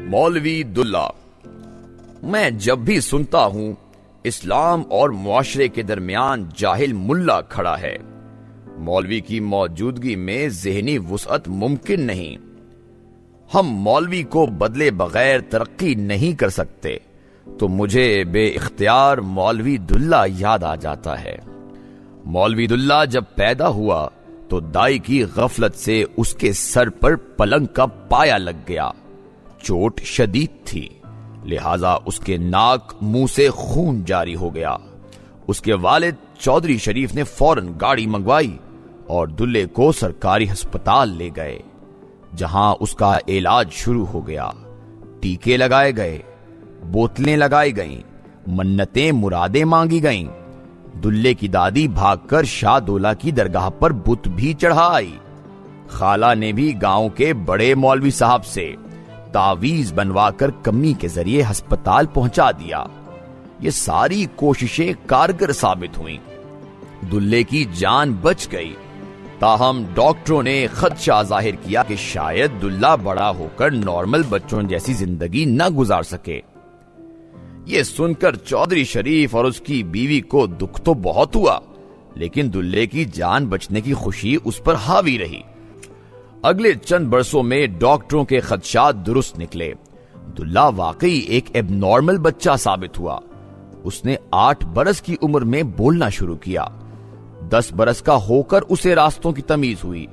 مولوی دلہ۔ میں جب بھی سنتا ہوں اسلام اور معاشرے کے درمیان جاہل ملا کھڑا ہے، مولوی کی موجودگی میں ذہنی وسعت ممکن نہیں، ہم مولوی کو بدلے بغیر ترقی نہیں کر سکتے، تو مجھے بے اختیار مولوی دلہ یاد آ جاتا ہے۔ مولوی دلہ جب پیدا ہوا تو دائی کی غفلت سے اس کے سر پر پلنگ کا پایا لگ گیا، چوٹ شدید تھی، لہذا اس کے ناک منہ سے خون جاری ہو گیا۔ اس کے والد چودھری شریف نے فوراً گاڑی منگوائی اور دلے کو سرکاری ہسپتال لے گئے، جہاں اس کا علاج شروع ہو گیا۔ ٹیکے لگائے گئے، بوتلیں لگائی گئیں، منتیں مرادیں مانگی گئیں۔ دلے کی دادی بھاگ کر شاہ دولہ کی درگاہ پر بت بھی چڑھا آئی۔ خالہ نے بھی گاؤں کے بڑے مولوی صاحب سے تعویذ بنوا کر کمی کے ذریعے ہسپتال پہنچا دیا۔ یہ ساری کوششیں کارگر ثابت ہوئیں، دلے کی جان بچ گئی۔ تاہم ڈاکٹروں نے خدشہ ظاہر کیا کہ شاید دلہ بڑا ہو کر نارمل بچوں جیسی زندگی نہ گزار سکے۔ یہ سن کر چودھری شریف اور اس کی بیوی کو دکھ تو بہت ہوا، لیکن دلے کی جان بچنے کی خوشی اس پر حاوی رہی۔ اگلے چند برسوں میں ڈاکٹروں کے خدشات درست نکلے، دلہ واقعی ایک ایب نارمل بچہ ثابت ہوا۔ اس نے 8 برس کی عمر میں بولنا شروع کیا، 10 برس کا ہو کر اسے راستوں کی تمیز ہوئی،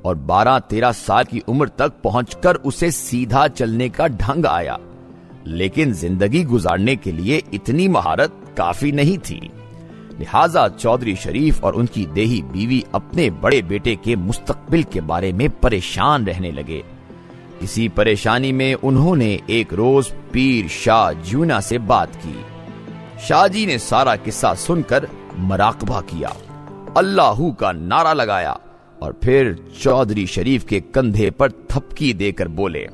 اور 12-13 سال کی عمر تک پہنچ کر اسے سیدھا چلنے کا ڈھنگ آیا۔ لیکن زندگی گزارنے کے لیے اتنی مہارت کافی نہیں تھی، لہذا چودھری شریف اور ان کی دیہی بیوی اپنے بڑے بیٹے کے مستقبل کے بارے میں پریشان رہنے لگے۔ اسی پریشانی میں انہوں نے ایک روز پیر شاہ جیونا سے بات کی۔ شاہ جی نے سارا قصہ سن کر مراقبہ کیا، اللہ کا نعرہ لگایا اور پھر چودھری شریف کے کندھے پر تھپکی دے کر بولے،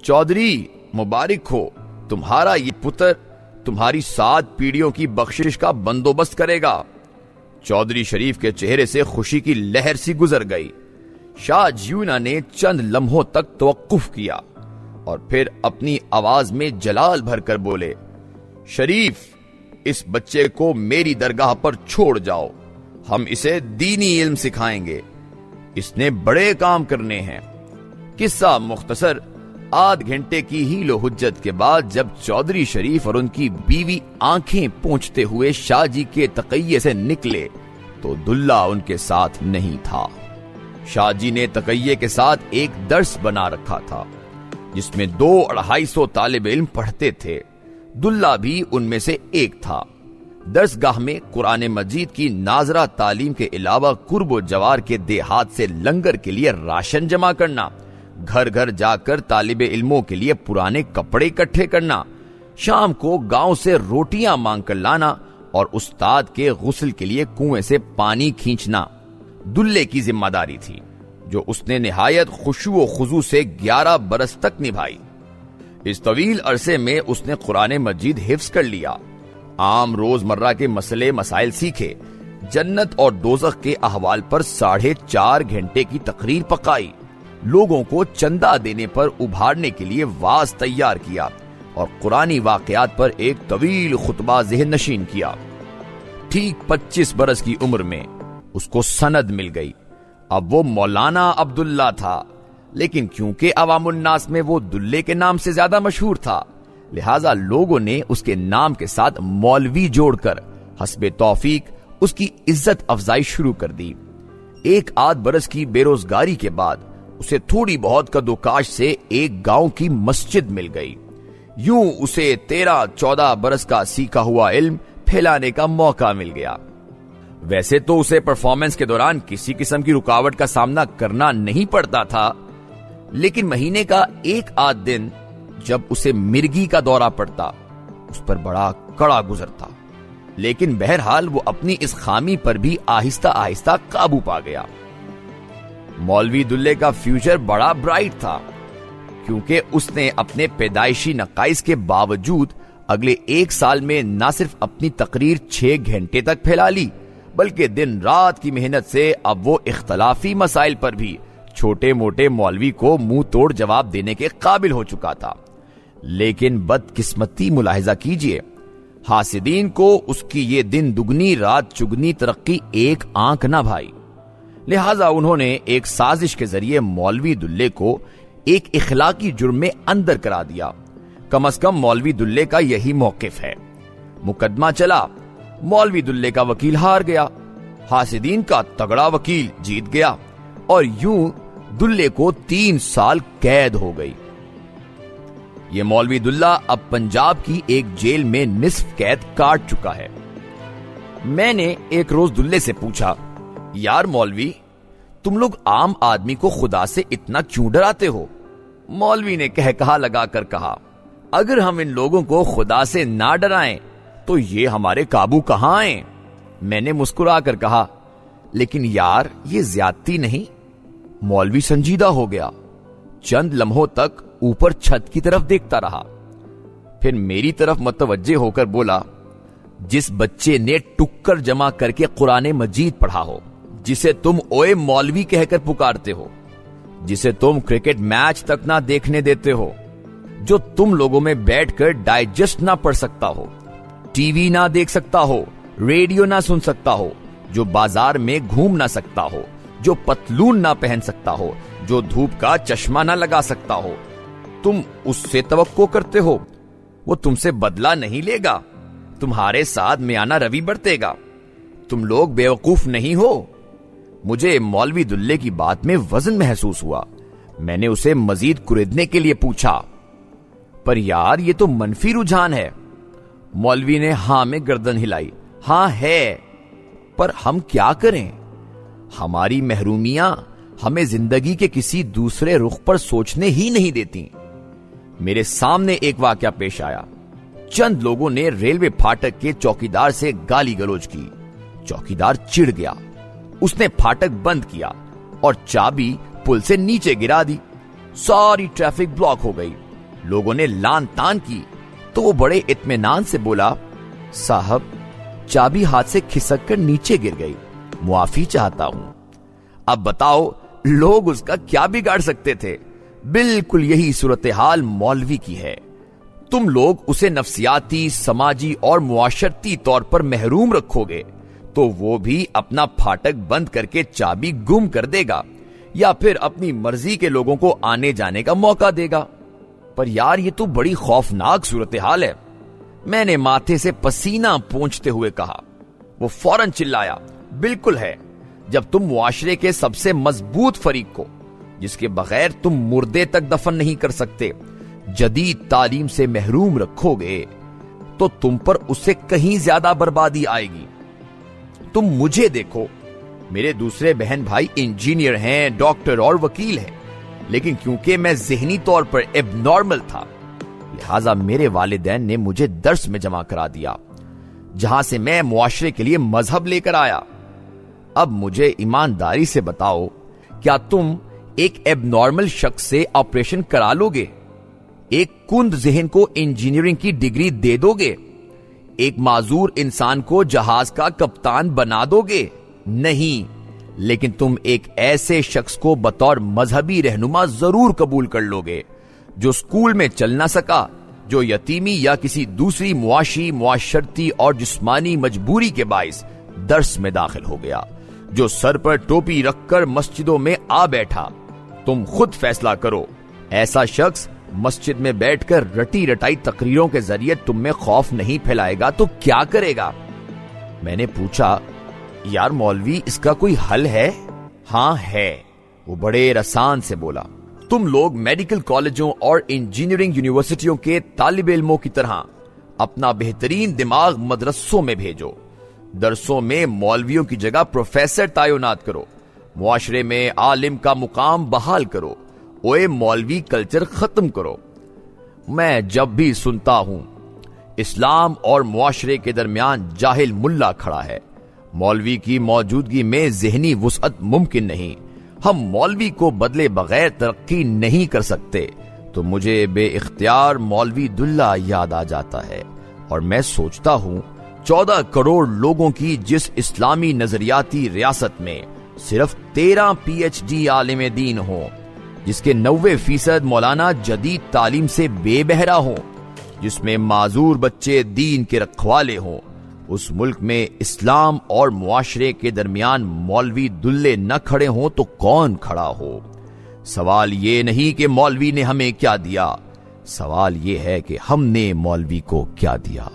چودھری مبارک ہو، تمہارا یہ پتر تمہاری 7 پیڑھیوں کی بخشش کا بندوبست کرے گا۔ چودھری شریف کے چہرے سے خوشی کی لہر سی گزر گئی۔ شاہ جیونا نے چند لمحوں تک توقف کیا اور پھر اپنی آواز میں جلال بھر کر بولے، شریف، اس بچے کو میری درگاہ پر چھوڑ جاؤ، ہم اسے دینی علم سکھائیں گے، اس نے بڑے کام کرنے ہیں۔ قصہ مختصر، آدھ گھنٹے کی ہیل و حجت کے بعد جب چودھری شریف اور ان کی بیوی آنکھیں پونچھتے ہوئے شاہ جی کے تقیے سے نکلے تو دلہ ان کے ساتھ نہیں تھا۔ شاہ جی نے تقیے کے ساتھ ایک درس بنا رکھا تھا جس میں 200-250 طالب علم پڑھتے تھے، دلہ بھی ان میں سے ایک تھا۔ درس گاہ میں قرآن مجید کی ناظرہ تعلیم کے علاوہ قرب و جوار کے دیہات سے لنگر کے لیے راشن جمع کرنا، گھر گھر جا کر طالب علموں کے لیے پرانے کپڑے اکٹھے کرنا، شام کو گاؤں سے روٹیاں مانگ کر لانا اور استاد کے غسل کے لیے کنویں سے پانی کھینچنا دلے کی ذمہ داری تھی، جو اس نے نہایت خشوع و خضوع سے 11 برس تک نبھائی۔ اس طویل عرصے میں اس نے قرآن مجید حفظ کر لیا، عام روزمرہ کے مسئلے مسائل سیکھے، جنت اور دوزخ کے احوال پر 4.5 گھنٹے کی تقریر پکائی، لوگوں کو چندہ دینے پر ابھارنے کے لیے واعظ تیار کیا اور قرآنی واقعات پر ایک طویل خطبہ ذہن نشین کیا۔ ٹھیک 25 برس کی عمر میں اس کو سند مل گئی۔ اب وہ مولانا عبداللہ تھا، لیکن کیونکہ عوام الناس میں وہ دلے کے نام سے زیادہ مشہور تھا، لہٰذا لوگوں نے اس کے نام کے ساتھ مولوی جوڑ کر حسب توفیق اس کی عزت افزائی شروع کر دی۔ 1 برس کی بے روزگاری کے بعد اسے تھوڑی بہت کدوکاش سے ایک گاؤں کی مسجد مل گئی۔ یوں اسے 13-14 برس کا سیکھا ہوا علم پھیلانے کا موقع مل گیا۔ ویسے تو اسے پرفارمنس کے دوران کسی قسم کی رکاوٹ کا سامنا کرنا نہیں پڑتا تھا، لیکن مہینے کا 1 دن جب اسے مرگی کا دورہ پڑتا اس پر بڑا کڑا گزرتا، لیکن بہرحال وہ اپنی اس خامی پر بھی آہستہ آہستہ قابو پا گیا۔ مولوی دلے کا فیوچر بڑا برائٹ تھا، کیونکہ اس نے اپنے پیدائشی نقائص کے باوجود اگلے 1 سال میں نہ صرف اپنی تقریر 6 گھنٹے تک پھیلا لی، بلکہ دن رات کی محنت سے اب وہ اختلافی مسائل پر بھی چھوٹے موٹے مولوی کو منہ توڑ جواب دینے کے قابل ہو چکا تھا، لیکن بدقسمتی ملاحظہ کیجئے، حاسدین کو اس کی یہ دن دگنی رات چگنی ترقی ایک آنکھ نہ بھائی، لہذا انہوں نے ایک سازش کے ذریعے مولوی دلے کو ایک اخلاقی جرم میں اندر کرا دیا۔ کم از کم مولوی دلے کا یہی موقف ہے۔ مقدمہ چلا، مولوی دلے کا وکیل ہار گیا، حاسدین کا تگڑا وکیل جیت گیا، اور یوں دلے کو 3 سال قید ہو گئی۔ یہ مولوی دلہ اب پنجاب کی ایک جیل میں نصف قید کاٹ چکا ہے۔ میں نے ایک روز دلے سے پوچھا، یار مولوی، تم لوگ عام آدمی کو خدا سے اتنا کیوں ڈراتے ہو؟ مولوی نے کہا لگا کر کہا، اگر ہم ان لوگوں کو خدا سے نہ ڈرائیں تو یہ ہمارے قابو کہاں آئیں؟ میں نے مسکرا کر کہا، لیکن یار یہ زیادتی نہیں؟ مولوی سنجیدہ ہو گیا، چند لمحوں تک اوپر چھت کی طرف دیکھتا رہا، پھر میری طرف متوجہ ہو کر بولا، جس بچے نے ٹکر جمع کر کے قرآن مجید پڑھا ہو، جسے تم اوئے مولوی کہہ کر پکارتے ہو، جسے تم کرکٹ میچ تک نہ دیکھنے دیتے ہو، جو تم لوگوں میں بیٹھ کر ڈائجسٹ نہ پڑھ سکتا ہو، ٹی وی نہ دیکھ سکتا ہو، ریڈیو نہ سن سکتا ہو، جو بازار میں گھوم نہ سکتا ہو، جو پتلون نہ پہن سکتا ہو، جو دھوپ کا چشمہ نہ لگا سکتا ہو، تم اس سے توقع کرتے ہو وہ تم سے بدلہ نہیں لے گا، تمہارے ساتھ میانہ روی برتے گا؟ تم لوگ بیوقوف نہیں ہو؟ مجھے مولوی دلے کی بات میں وزن محسوس ہوا۔ میں نے اسے مزید کریدنے کے لیے پوچھا، پر یار یہ تو منفی رجحان ہے۔ مولوی نے ہاں میں گردن ہلائی، ہاں ہے، پر ہم کیا کریں؟ ہماری محرومیاں ہمیں زندگی کے کسی دوسرے رخ پر سوچنے ہی نہیں دیتی۔ میرے سامنے ایک واقعہ پیش آیا۔ چند لوگوں نے ریلوے پھاٹک کے چوکیدار سے گالی گلوچ کی۔ چوکیدار چڑ گیا، اس نے پھاٹک بند کیا اور چابی پل سے نیچے گرا دی۔ ساری ٹریفک بلاک ہو گئی۔ لوگوں نے لان تان کی تو وہ بڑے اطمینان سے بولا، صاحب چابی ہاتھ سے کھسک کر نیچے گر گئی، معافی چاہتا ہوں۔ اب بتاؤ لوگ اس کا کیا بگاڑ سکتے تھے؟ بالکل یہی صورتحال مولوی کی ہے۔ تم لوگ اسے نفسیاتی، سماجی اور معاشرتی طور پر محروم رکھو گے تو وہ بھی اپنا پھاٹک بند کر کے چابی گم کر دے گا، یا پھر اپنی مرضی کے لوگوں کو آنے جانے کا موقع دے گا۔ پر یار یہ تو بڑی خوفناک صورتحال ہے۔ میں نے ماتھے سے پسینہ پونچھتے ہوئے کہا۔ وہ فوراً چلایا، بالکل ہے۔ جب تم معاشرے کے سب سے مضبوط فریق کو، جس کے بغیر تم مردے تک دفن نہیں کر سکتے، جدید تعلیم سے محروم رکھو گے تو تم پر اس سے کہیں زیادہ بربادی آئے گی۔ تم مجھے دیکھو، میرے دوسرے بہن بھائی انجینئر ہیں، ڈاکٹر اور وکیل ہیں، لیکن کیونکہ میں ذہنی طور پر ایب نارمل تھا، لہٰذا میرے والدین نے مجھے درس میں جمع کرا دیا، جہاں سے میں معاشرے کے لیے مذہب لے کر آیا۔ اب مجھے ایمانداری سے بتاؤ، کیا تم ایک ایب نارمل شخص سے آپریشن کرا لو گے؟ ایک کند ذہن کو انجینئرنگ کی ڈگری دے دو گے؟ ایک معذور انسان کو جہاز کا کپتان بنا دو گے؟ نہیں، لیکن تم ایک ایسے شخص کو بطور مذہبی رہنما ضرور قبول کر لو گے، جو سکول میں چل نہ سکا، جو یتیمی یا کسی دوسری معاشی، معاشرتی اور جسمانی مجبوری کے باعث درس میں داخل ہو گیا، جو سر پر ٹوپی رکھ کر مسجدوں میں آ بیٹھا۔ تم خود فیصلہ کرو۔ ایسا شخص مسجد میں بیٹھ کر رٹی رٹائی تقریروں کے ذریعے تم میں خوف نہیں پھیلائے گا تو کیا کرے گا؟ میں نے پوچھا، یار مولوی اس کا کوئی حل ہے؟ ہاں ہے، وہ بڑے رسان سے بولا۔ تم لوگ میڈیکل کالجوں اور انجینئرنگ یونیورسٹیوں کے طالب علموں کی طرح اپنا بہترین دماغ مدرسوں میں بھیجو، درسوں میں مولویوں کی جگہ پروفیسر تعینات کرو، معاشرے میں عالم کا مقام بحال کرو، اوے مولوی کلچر ختم کرو۔ میں جب بھی سنتا ہوں اسلام اور معاشرے کے درمیان جاہل ملا کھڑا ہے، مولوی کی موجودگی میں ذہنی وسعت ممکن نہیں، ہم مولوی کو بدلے بغیر ترقی نہیں کر سکتے، تو مجھے بے اختیار مولوی دلہ یاد آ جاتا ہے، اور میں سوچتا ہوں 14 کروڑ لوگوں کی جس اسلامی نظریاتی ریاست میں صرف 13 PhD عالم دین ہوں، جس کے 90% مولانا جدید تعلیم سے بے بہرا ہوں، جس میں معذور بچے دین کے رکھوالے ہوں، اس ملک میں اسلام اور معاشرے کے درمیان مولوی دلے نہ کھڑے ہوں تو کون کھڑا ہو؟ سوال یہ نہیں کہ مولوی نے ہمیں کیا دیا، سوال یہ ہے کہ ہم نے مولوی کو کیا دیا۔